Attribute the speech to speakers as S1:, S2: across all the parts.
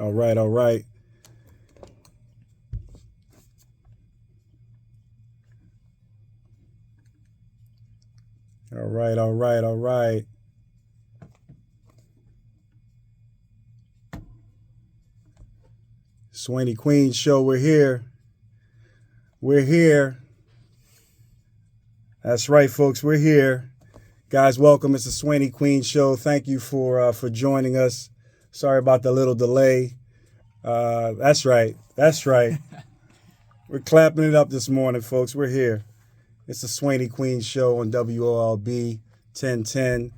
S1: All right, all right. All right, all right, all right. SWAYNEE Queen Show, we're here. We're here. That's right, folks, we're here. Guys, welcome. It's the SWAYNEE Queen Show. Thank you for joining us. Sorry about the little delay. That's right. That's right. We're clapping it up this morning, folks. We're here. It's the SWAYNEE Queen Show on WOLB 1010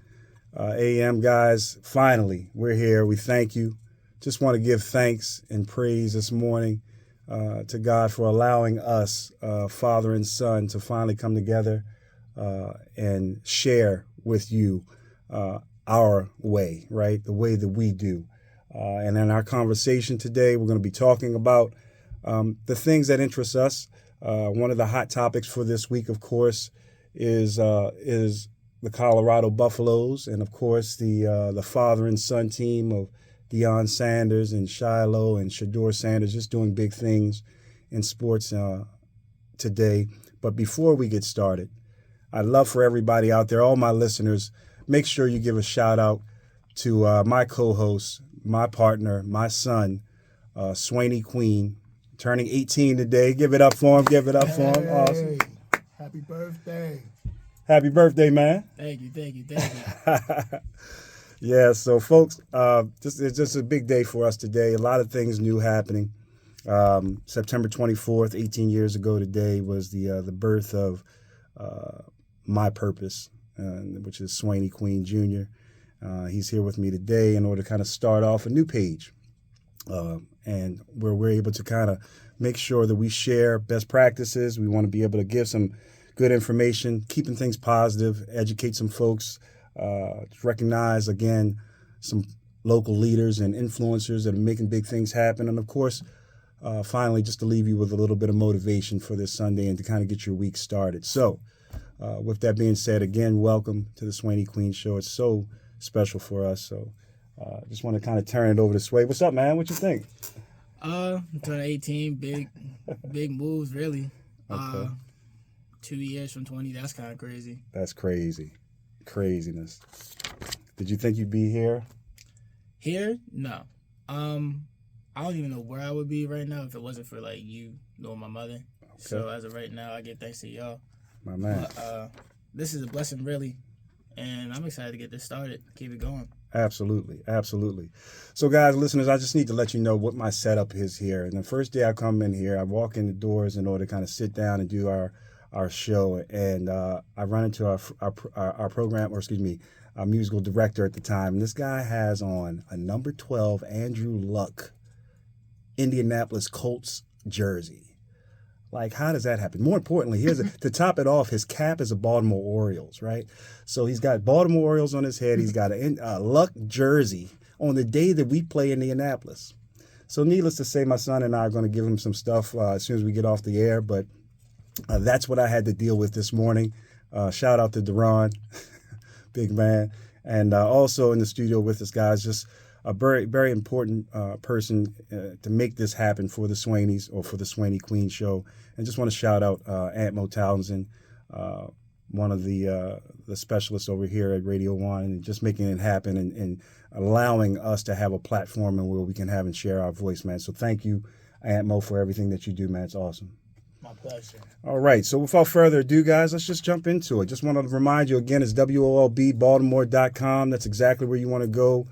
S1: AM, guys. Finally, we're here. We thank you. Just want to give thanks and praise this morning to God for allowing us, father and son, to finally come together and share with you our way, right? The way that we do. And in our conversation today, we're going to be talking about the things that interest us. One of the hot topics for this week, of course, is the Colorado Buffaloes, and of course the father and son team of Deion Sanders and Shiloh and Shador Sanders, just doing big things in sports today. But before we get started, I'd love for everybody out there, all my listeners, make sure you give a shout out to my co-host, my partner, my son, SWAYNEE Queen, turning 18 today. Give it up for him. Give it up for him. Awesome.
S2: Happy birthday.
S1: Happy birthday, man.
S2: Thank you.
S1: Yeah, so folks, it's just a big day for us today. A lot of things new happening. September 24th, 18 years ago today, was the birth of my purpose, which is SWAYNEE Queen Jr. He's here with me today in order to kind of start off a new page, and where we're able to kind of make sure that we share best practices. We want to be able to give some good information, keeping things positive, educate some folks, recognize, again, some local leaders and influencers that are making big things happen. And, of course, finally, just to leave you with a little bit of motivation for this Sunday and to kind of get your week started. So with that being said, again, welcome to the SWAYNEE Queen Show. It's so special for us. So just want to kind of turn it over to Sway. What's up, man? What you think?
S2: I'm turning 18. Big moves, really.
S1: Okay.
S2: 2 years from 20. That's kind of crazy.
S1: That's crazy. Craziness. Did you think you'd be here?
S2: Here? No. I don't even know where I would be right now if it wasn't for like you knowing my mother. Okay. So as of right now, I give thanks to y'all.
S1: My man.
S2: But, this is a blessing, really, and I'm excited to get this started. Keep it going.
S1: Absolutely. Absolutely. So, guys, listeners, I just need to let you know what my setup is here. And the first day I come in here, I walk in the doors in order to kind of sit down and do our show, and I run into our program, or excuse me, our musical director at the time. And this guy has on a number 12 Andrew Luck Indianapolis Colts jersey. Like, how does that happen? More importantly, to top it off, his cap is a Baltimore Orioles, right? So he's got Baltimore Orioles on his head. He's got a Luck jersey on the day that we play Indianapolis. So needless to say, my son and I are going to give him some stuff as soon as we get off the air, but that's what I had to deal with this morning. Shout out to Deron, big man. And also in the studio with us, guys, just a very, very important person to make this happen for the SWAYNEEs, or for the SWAYNEE Queen Show. And just want to shout out Aunt Mo Townsend, one of the specialists over here at Radio 1, and just making it happen and allowing us to have a platform and where we can have and share our voice, man. So thank you, Aunt Mo, for everything that you do, man. It's awesome.
S2: My pleasure.
S1: All right, so without further ado, guys, let's just jump into it. Just want to remind you again, it's WOLBbaltimore.com. That's exactly where you want to go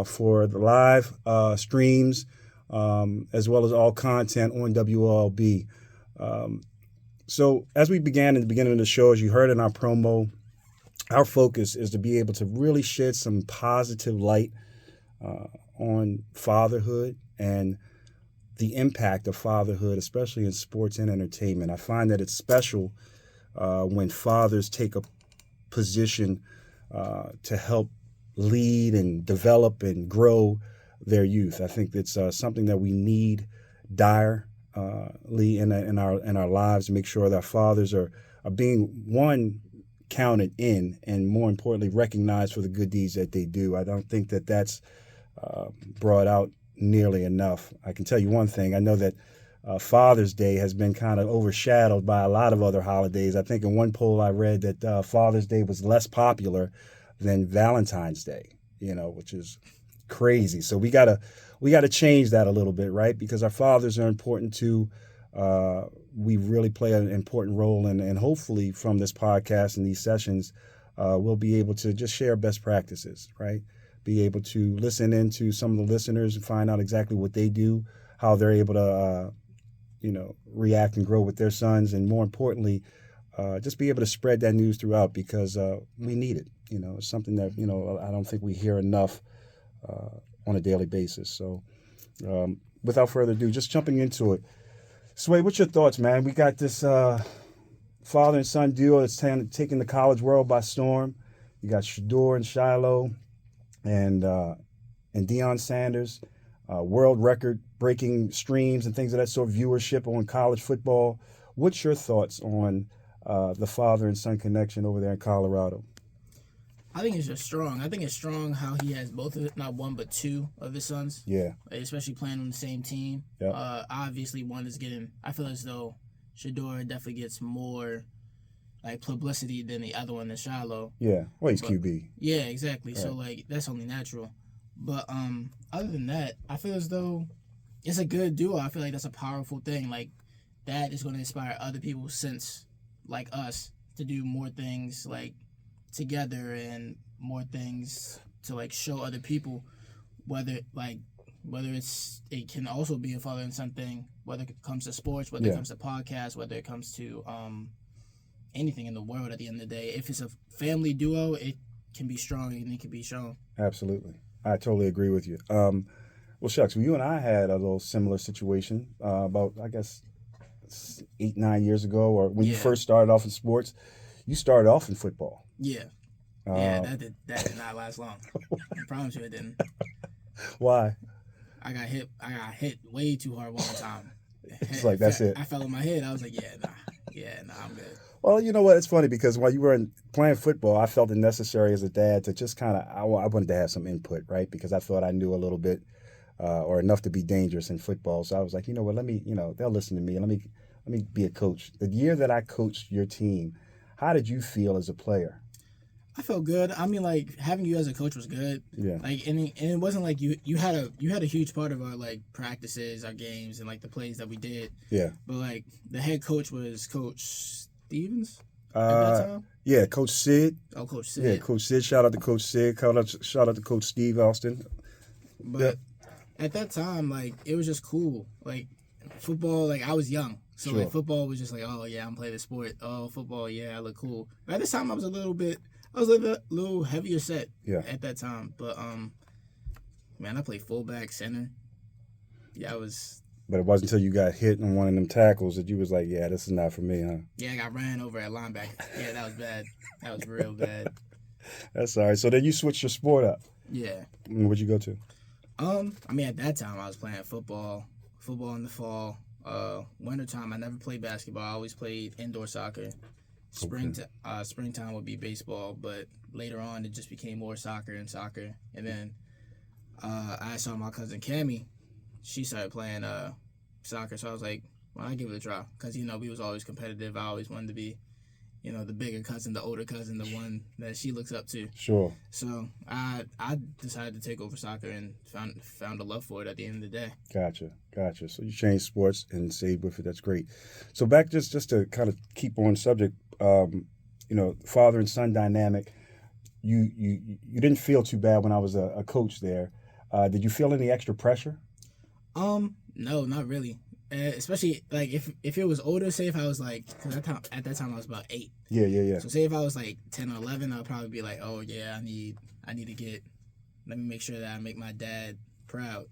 S1: for the live streams, as well as all content on WOLB. So as we began in the beginning of the show, as you heard in our promo, our focus is to be able to really shed some positive light on fatherhood and the impact of fatherhood, especially in sports and entertainment. I find that it's special when fathers take a position to help lead and develop and grow their youth. I think it's something that we need direly in our lives, to make sure that our fathers are being, one, counted in, and more importantly, recognized for the good deeds that they do. I don't think that that's brought out nearly enough. I can tell you one thing. I know that Father's Day has been kind of overshadowed by a lot of other holidays. I think in one poll I read that Father's Day was less popular than Valentine's Day, which is crazy. So we gotta change that a little bit, right? Because our fathers are important too. We really play an important role, and hopefully from this podcast and these sessions, we'll be able to just share best practices, right? Be able to listen into some of the listeners and find out exactly what they do, how they're able to, react and grow with their sons, and more importantly, just be able to spread that news throughout, because we need it. It's something that I don't think we hear enough on a daily basis. So, without further ado, just jumping into it. Sway, what's your thoughts, man? We got this father and son duo that's taking the college world by storm. You got Shador and Shiloh, and Deion Sanders, world record breaking streams and things of that sort, viewership on college football. What's your thoughts on the father and son connection over there in Colorado?
S2: I think it's just strong. I think it's strong how he has both of it, not one but two of his sons.
S1: Yeah.
S2: Especially playing on the same team.
S1: Yep.
S2: Obviously, one is getting. I feel as though Shador definitely gets more publicity than the other one, the Shiloh.
S1: Yeah. Well, he's QB.
S2: Yeah, exactly.
S1: Right.
S2: So that's only natural. But other than that, I feel as though it's a good duo. I feel like that's a powerful thing. Like, that is going to inspire other people since like us to do more things together, and more things to show other people, whether it can also be a father and son thing, whether it comes to sports, whether it comes to podcasts, whether it comes to anything in the world. At the end of the day, if it's a family duo, it can be strong and it can be shown.
S1: Absolutely. I totally agree with you. Well, shucks, you and I had a little similar situation about, I guess, 8-9 years ago, or when you first started off in sports. You started off in football.
S2: Yeah. That did not last long. I promise you it didn't.
S1: Why?
S2: I got hit way too hard one time.
S1: It's like, that's it.
S2: I fell on my head. I was like, nah, I'm good.
S1: Well, you know what? It's funny because while you were playing football, I felt it necessary as a dad to just kind of, I wanted to have some input, right? Because I thought I knew a little bit or enough to be dangerous in football. So I was like, you know what? Let me, they'll listen to me. Let me be a coach. The year that I coached your team, how did you feel as a player?
S2: I felt good. I mean, having you as a coach was good.
S1: Yeah.
S2: And it wasn't like you had a huge part of our practices, our games, and the plays that we did.
S1: Yeah.
S2: But the head coach was Coach Stevens at that time.
S1: Yeah, Coach Sid.
S2: Oh, Coach Sid.
S1: Yeah, Coach Sid. Shout out to Coach Sid. Shout out to Coach Steve Austin.
S2: But at that time, it was just cool. Football, I was young. So,
S1: Sure.
S2: Football was just oh, yeah, I'm playing the sport. Oh, football, yeah, I look cool. But at this time, I was a little heavier set at that time. But, man, I played fullback, center. Yeah,
S1: But it wasn't until you got hit on one of them tackles that you was like, yeah, this is not for me, huh?
S2: Yeah, I got ran over at linebacker. Yeah, that was bad. That was real bad.
S1: That's all right. So then you switched your sport up.
S2: Yeah.
S1: What'd you go to?
S2: I mean, at that time, I was playing football in the fall. Wintertime, I never played basketball. I always played indoor soccer. Springtime would be baseball, but later on, it just became more soccer. And then I saw my cousin Cammie. She started playing soccer, so I was like, well, I'll give it a try. Because, we was always competitive. I always wanted to be, the bigger cousin, the older cousin, the one that she looks up to.
S1: Sure.
S2: So I decided to take over soccer and found a love for it at the end of the day.
S1: Gotcha. So you changed sports and stayed with it. That's great. So back just to kind of keep on subject, father and son dynamic. You didn't feel too bad when I was a coach there. Did you feel any extra pressure?
S2: No, not really. Especially if it was older, say if I was cause at that time I was about 8.
S1: Yeah.
S2: So say if I was 10 or 11, I'd probably be oh yeah, I need to let me make sure that I make my dad proud.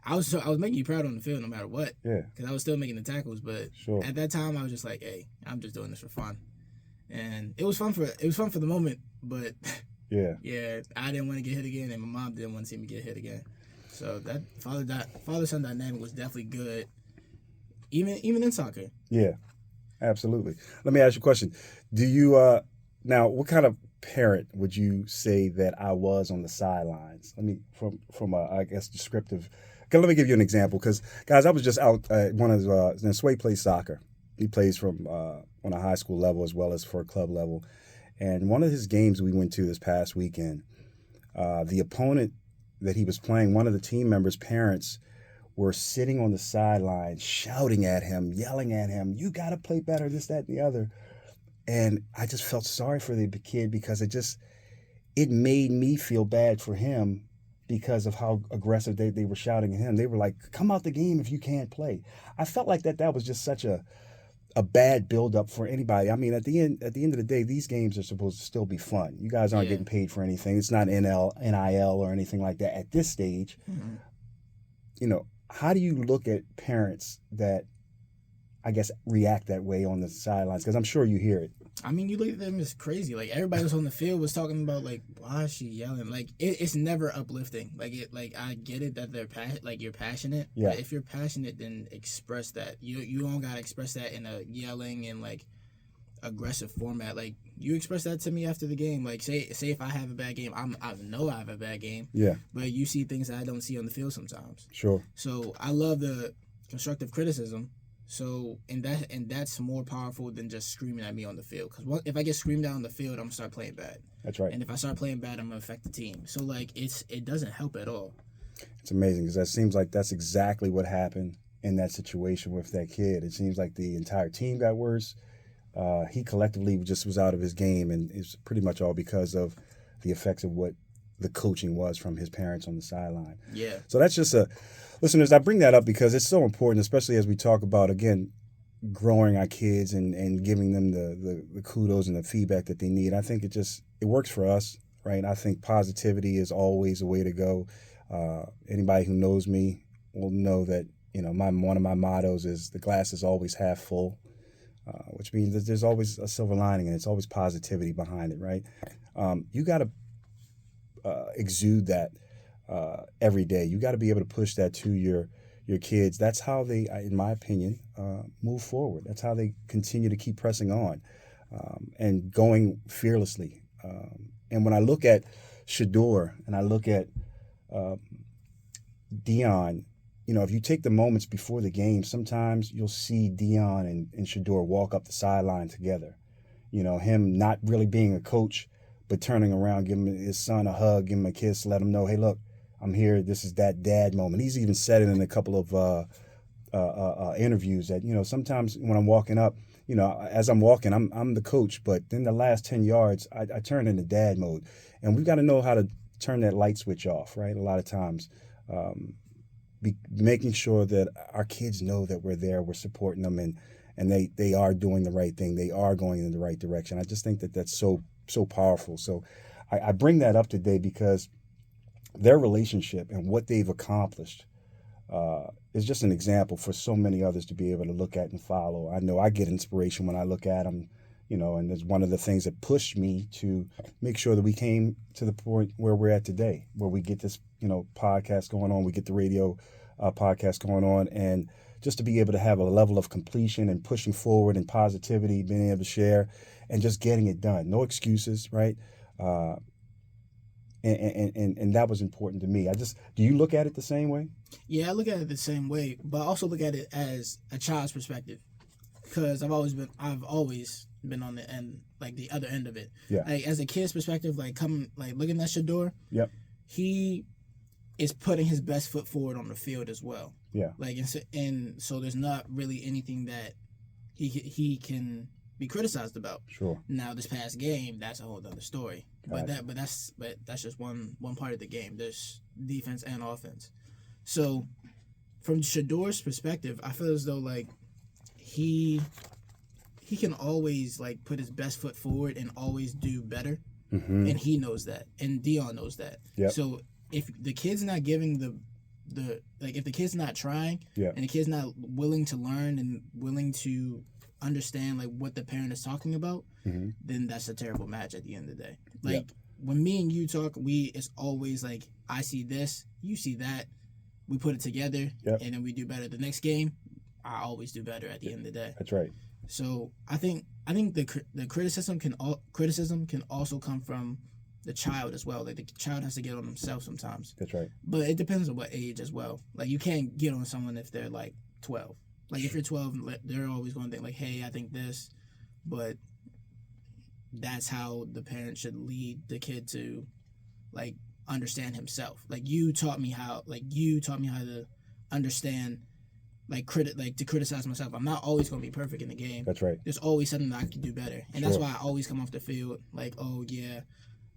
S2: I was making you proud on the field no matter what.
S1: Yeah.
S2: Because I was still making the tackles, but
S1: sure.
S2: At that time I was just hey, I'm just doing this for fun, and it was fun for the moment, but
S1: yeah,
S2: I didn't want to get hit again, and my mom didn't want to see me get hit again. So that father-son dynamic was definitely good. Even in soccer. Yeah,
S1: absolutely. Let me ask you a question. Do you now? What kind of parent would you say that I was on the sidelines? I mean, from a, I guess, descriptive let me give you an example, because guys, I was just out one of Sway plays soccer. He plays from on a high school level as well as for a club level. And one of his games we went to this past weekend, the opponent that he was playing, one of the team members' parents were sitting on the sideline shouting at him, yelling at him, "You got to play better, this, that, and the other." And I just felt sorry for the kid, because it made me feel bad for him because of how aggressive they were shouting at him. They were like, "Come out the game if you can't play." I felt like that was just such a bad buildup for anybody. I mean, at the end of the day, these games are supposed to still be fun. You guys aren't getting paid for anything. It's not NIL or anything like that at this stage. Mm-hmm. You know, how do you look at parents that, I guess, react that way on the sidelines? Because I'm sure you hear it.
S2: I mean, you look at them as crazy. Like, everybody was on the field was talking about, like, why is she yelling? Like, it's never uplifting. Like, I get it that they're you're passionate. Yeah. But if you're passionate, then express that. You don't gotta express that in a yelling and, like, aggressive format. Like, you express that to me after the game. Like, say if I have a bad game, I know I have a bad game. Yeah. But you see things that I don't see on the field sometimes. Sure. So I love the constructive criticism. So and that's more powerful than just screaming at me on the field. Because if I get screamed at on the field, I'm gonna start playing bad. That's right. And if I start playing bad, I'm gonna affect the team. So like it doesn't help at all.
S1: It's amazing, because that seems like that's exactly what happened in that situation with that kid. It seems like the entire team got worse. He collectively just was out of his game, and it's pretty much all because of the effects of what the coaching was from his parents on the sideline. Yeah. So that's just listeners, I bring that up because it's so important, especially as we talk about, again, growing our kids and giving them the kudos and the feedback that they need. I think it works for us, right? I think positivity is always a way to go. Anybody who knows me will know that, you know, one of my mottos is the glass is always half full, which means that there's always a silver lining, and it's always positivity behind it, right? You got to exude that every day. You got to be able to push that to your kids. That's how they, in my opinion, move forward. That's how they continue to keep pressing on and going fearlessly. And when I look at Shador and I look at Dion, you know, if you take the moments before the game, sometimes you'll see Dion and Shador walk up the sideline together. You know, him not really being a coach, but turning around, giving his son a hug, give him a kiss, let him know, hey, look, I'm here. This is that dad moment. He's even said it in a couple of interviews that, you know, sometimes when I'm walking up, you know, as I'm walking, I'm the coach, but then the last 10 yards, I turn into dad mode. And we've got to know how to turn that light switch off, right? A lot of times, making sure that our kids know that we're there, we're supporting them, and they are doing the right thing. They are going in the right direction. I just think that that's so powerful. So I bring that up today because their relationship and what they've accomplished is just an example for so many others to be able to look at and follow. I know I get inspiration when I look at them, you know, and it's one of the things that pushed me to make sure that we came to the point where we're at today, where we get this, you know, podcast going on, we get the radio podcast going on, and just to be able to have a level of completion and pushing forward and positivity, being able to share and just getting it done. No excuses, right? And that was important to me. Do you look at it the same way?
S2: Yeah, I look at it the same way, but I also look at it as a child's perspective, because I've always been on the end, like the other end of it. Yeah. Like as a kid's perspective, looking at Shador. Yep. He is putting his best foot forward on the field as well. Yeah. Like and so there's not really anything that he can be criticized about. Sure. Now this past game, that's a whole other story. But that's just one part of the game. There's defense and offense. So from Shador's perspective, I feel as though like he can always like put his best foot forward and always do better. Mm-hmm. And he knows that. And Dion knows that. Yep. So if the kid's not giving if the kid's not trying, and the kid's not willing to learn and willing to understand like what the parent is talking about, mm-hmm. then that's a terrible match at the end of the day. Like when me and you talk, it's always like I see this, you see that, we put it together, and then we do better. The next game, I always do better at the end of the day.
S1: That's right.
S2: So I think the criticism can also come from the child as well. Like the child has to get on themselves sometimes.
S1: That's right.
S2: But it depends on what age as well. Like you can't get on someone if they're like 12. Like if you're 12, they're always going to think like, hey, I think this, but that's how the parent should lead the kid to like understand himself. Like you taught me how to understand to criticize myself. I'm not always going to be perfect in the game.
S1: That's right.
S2: There's always something that I can do better. And that's why I always come off the field like, oh yeah,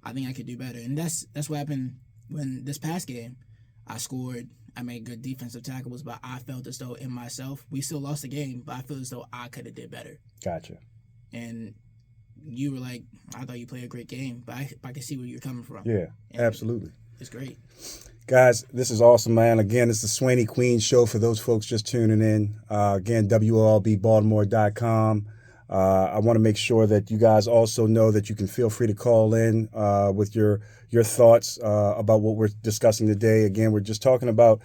S2: I think I could do better. And that's what happened when this past game I scored. I made good defensive tackles, but I felt as though in myself, we still lost the game, but I feel as though I could have did better.
S1: Gotcha.
S2: And you were like, I thought you played a great game, but I can see where you're coming from.
S1: Yeah,
S2: and
S1: absolutely.
S2: It's great.
S1: Guys, this is awesome, man. Again, it's the SWAYNEE Queen Show for those folks just tuning in. Again, WOLBbaltimore.com. I want to make sure that you guys also know that you can feel free to call in with your thoughts about what we're discussing today. Again, we're just talking about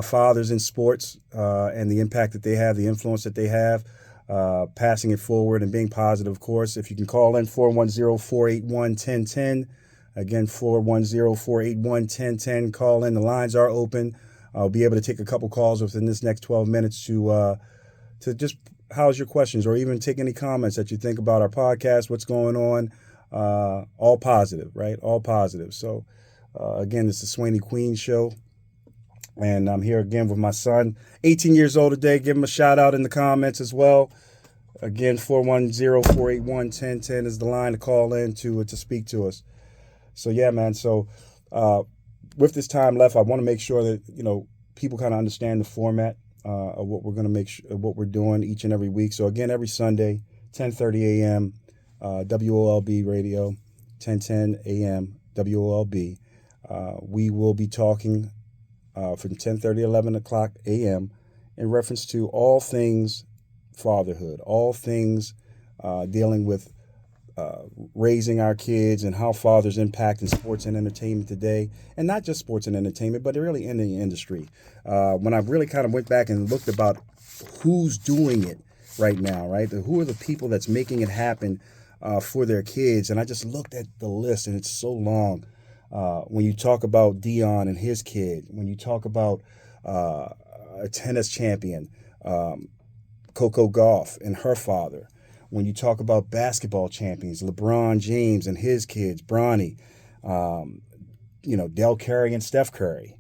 S1: fathers in sports and the impact that they have, the influence that they have, passing it forward and being positive, of course. If you can call in 410-481-1010. Again, 410-481-1010. Call in. The lines are open. I'll be able to take a couple calls within this next 12 minutes to just house your questions or even take any comments that you think about our podcast, what's going on. All positive, right? All positive. So, again, it's the SWAYNEE Queen Show. And I'm here again with my son, 18 years old today. Give him a shout out in the comments as well. Again, 410-481-1010 is the line to call in to speak to us. So, yeah, man. So, with this time left, I want to make sure that, people kind of understand the format of what we're going to what we're doing each and every week. So, again, every Sunday, 10:30 a.m., WOLB radio, 10:10 a.m., WOLB. We will be talking from 10:30, 11 o'clock a.m. in reference to all things fatherhood, all things dealing with raising our kids and how fathers impact in sports and entertainment today. And not just sports and entertainment, but really in the industry. When I really kind of went back and looked about who's doing it right now, right? Who are the people that's making it happen for their kids? And I just looked at the list, and it's so long. When you talk about Dion and his kid, when you talk about a tennis champion, Coco Gauff and her father, when you talk about basketball champions, LeBron James and his kids, Bronny, Del Curry and Steph Curry,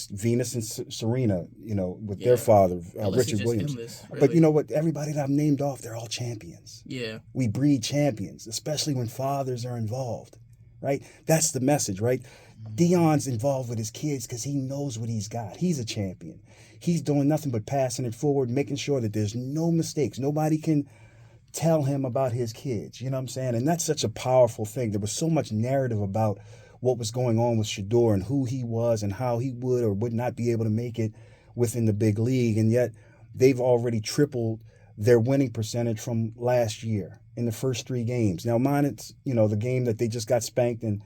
S1: Venus and Serena, with their father, Richard Williams.
S2: Endless, really.
S1: But you know what? Everybody that I've named off, they're all champions.
S2: Yeah.
S1: We breed champions, especially when fathers are involved, right? That's the message, right? Dion's involved with his kids because he knows what he's got. He's a champion. He's doing nothing but passing it forward, making sure that there's no mistakes. Nobody can tell him about his kids. You know what I'm saying? And that's such a powerful thing. There was so much narrative about what was going on with Shador and who he was and how he would or would not be able to make it within the big league. And yet they've already tripled their winning percentage from last year in the first 3 games. Now, mine, it's, the game that they just got spanked, and,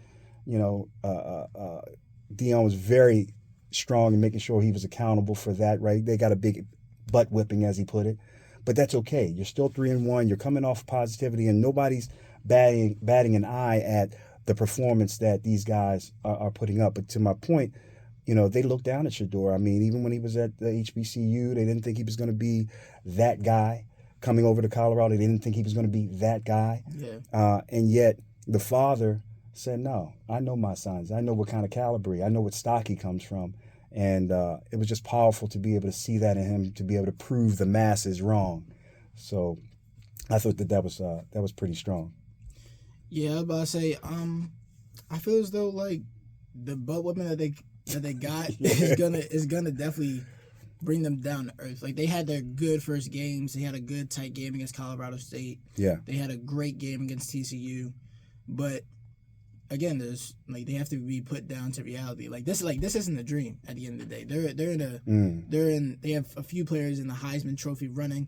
S1: Dion was very strong in making sure he was accountable for that, right? They got a big butt whipping, as he put it. But that's okay. You're still 3-1. You're coming off positivity, and nobody's batting an eye at the performance that these guys are putting up. But to my point, they looked down at Shador. I mean, even when he was at the HBCU, they didn't think he was going to be that guy. Coming over to Colorado, they didn't think he was going to be that guy.
S2: Yeah.
S1: And yet the father said, no, I know my sons. I know what kind of caliber. I know what stock he comes from. And it was just powerful to be able to see that in him, to be able to prove the masses wrong. So I thought that was pretty strong.
S2: Yeah, I was about to say, I feel as though like the butt whipping that they got is gonna definitely bring them down to earth. Like they had their good first games. They had a good tight game against Colorado State.
S1: Yeah.
S2: They had a great game against TCU, but again, there's they have to be put down to reality. This isn't a dream at the end of the day. They have a few players in the Heisman Trophy running,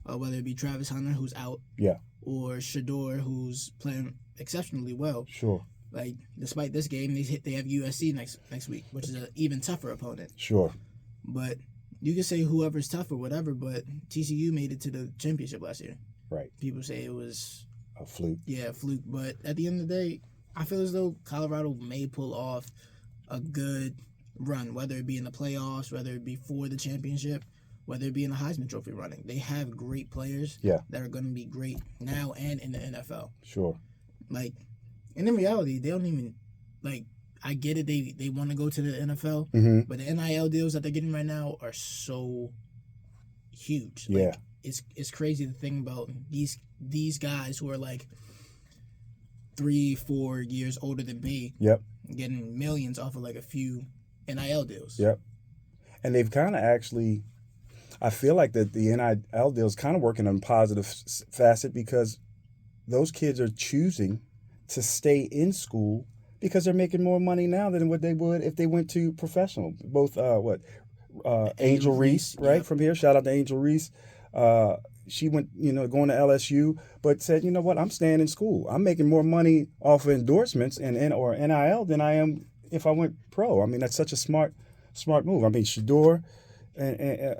S2: whether it be Travis Hunter, who's out, or Shador, who's playing exceptionally well.
S1: Sure.
S2: Despite this game, they have USC next week, which is an even tougher opponent.
S1: Sure.
S2: But you can say whoever's tough or whatever, but TCU made it to the championship last year.
S1: Right.
S2: People say it was
S1: a fluke.
S2: Yeah, a fluke. But at the end of the day, I feel as though Colorado may pull off a good run, whether it be in the playoffs, whether it be for the championship, whether it be in the Heisman Trophy running. They have great players that are going to be great now and in the NFL.
S1: Sure.
S2: Like, and in reality, they don't even, like, I get it, they want to go to the NFL,
S1: Mm-hmm.
S2: but the NIL deals that they're getting right now are so huge.
S1: Yeah.
S2: Like, it's crazy to think about these guys who are like 3-4 years older than me.
S1: Yep.
S2: Getting millions off of like a few NIL deals.
S1: Yep. And they've kind of actually, I feel like that the NIL deal is kind of working on a positive facet because those kids are choosing to stay in school because they're making more money now than what they would if they went to professional. Both, Angel Reese, right,
S2: yep.
S1: from here. Shout out to Angel Reese. She went, going to LSU, but said, you know what, I'm staying in school. I'm making more money off of endorsements or NIL than I am if I went pro. I mean, that's such a smart move. I mean, Shador and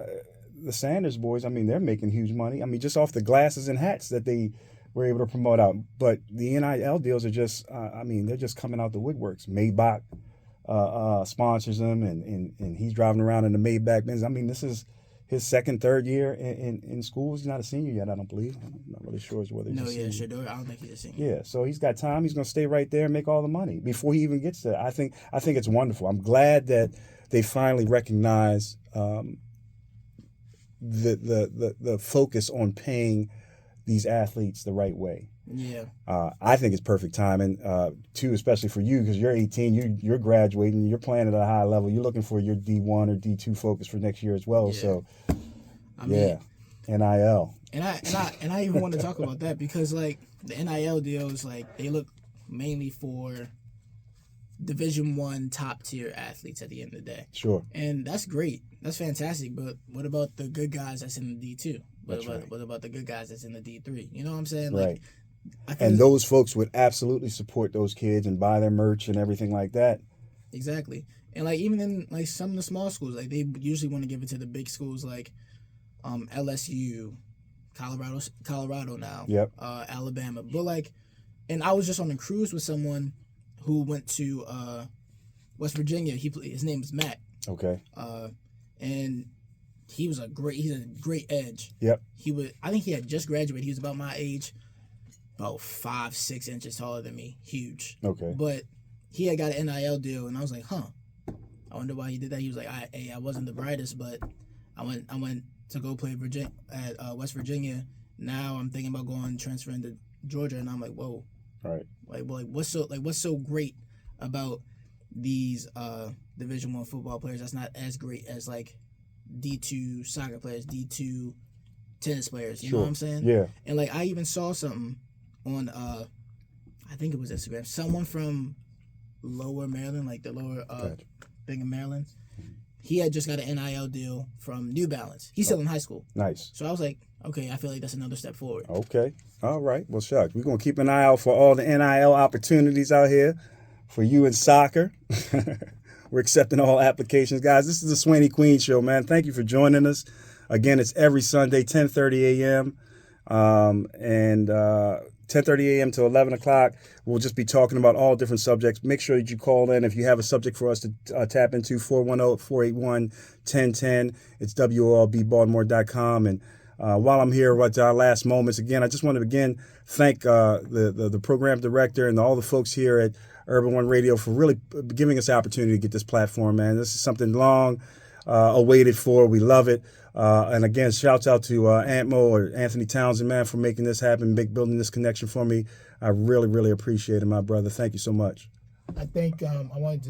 S1: the Sanders boys, I mean, they're making huge money. I mean, just off the glasses and hats that they were able to promote out. But the NIL deals are just, they're just coming out the woodworks. Maybach sponsors them, and he's driving around in the Maybach Benz. I mean, this is his second, third year in school. He's not a senior yet, I don't believe. I'm not really sure whether he's a senior.
S2: Shador, I don't think he's a senior.
S1: Yeah, so he's got time. He's going to stay right there and make all the money before he even gets there. I think it's wonderful. I'm glad that they finally recognize the focus on paying these athletes the right way.
S2: Yeah.
S1: I think it's perfect timing, too, especially for you because you're 18, you're graduating, you're playing at a high level. You're looking for your D1 or D2 focus for next year as well.
S2: Yeah.
S1: So,
S2: NIL.
S1: And
S2: I even want to talk about that because like the NIL deals, like they look mainly for Division I top tier athletes at the end of the day.
S1: Sure.
S2: And that's great. That's fantastic. But what about the good guys that's in the D2? What about the good guys that's in the D3? You know what I'm saying?
S1: Right.
S2: Like,
S1: and those folks would absolutely support those kids and buy their merch and everything like that.
S2: Exactly. And like even in like some of the small schools, like they usually want to give it to the big schools like LSU, Colorado now,
S1: yep.
S2: Alabama. But like, and I was just on a cruise with someone who went to West Virginia. His name is Matt.
S1: Okay.
S2: And he's a great edge.
S1: Yep.
S2: I think he had just graduated. He was about my age, about 5-6 inches taller than me. Huge.
S1: Okay.
S2: But he had got an NIL deal, and I was like, I wonder why he did that. He was like, I wasn't the brightest, but I went to go play at West Virginia. Now I'm thinking about transferring to Georgia, and I'm like, whoa.
S1: Right.
S2: Like what's so great about these Division I football players that's not as great as like D2 soccer players, D2 tennis players, you know what I'm saying?
S1: Yeah.
S2: And like I even saw something on I think it was Instagram. Someone from Lower Maryland, like the lower thing in Maryland, he had just got an NIL deal from New Balance. He's still in high school.
S1: Nice.
S2: So I was like, okay, I feel like that's another step forward.
S1: Okay. All right. Well, shucks. We're going to keep an eye out for all the NIL opportunities out here for you in soccer. We're accepting all applications. Guys, this is the SWAYNEE Queen Show, man. Thank you for joining us. Again, it's every Sunday, 10:30 a.m. And 10:30 a.m. to 11 o'clock. We'll just be talking about all different subjects. Make sure that you call in if you have a subject for us to tap into, 410-481-1010. It's WOLBbaltimore.com. And while I'm here with our last moments, again, I just want to thank the program director and all the folks here at Urban One Radio for really giving us the opportunity to get this platform, man. This is something long awaited for. We love it. And again, shouts out to Anthony Townsend, man, for making this happen, building this connection for me. I really, really appreciate it, my brother. Thank you so much.
S2: I think I want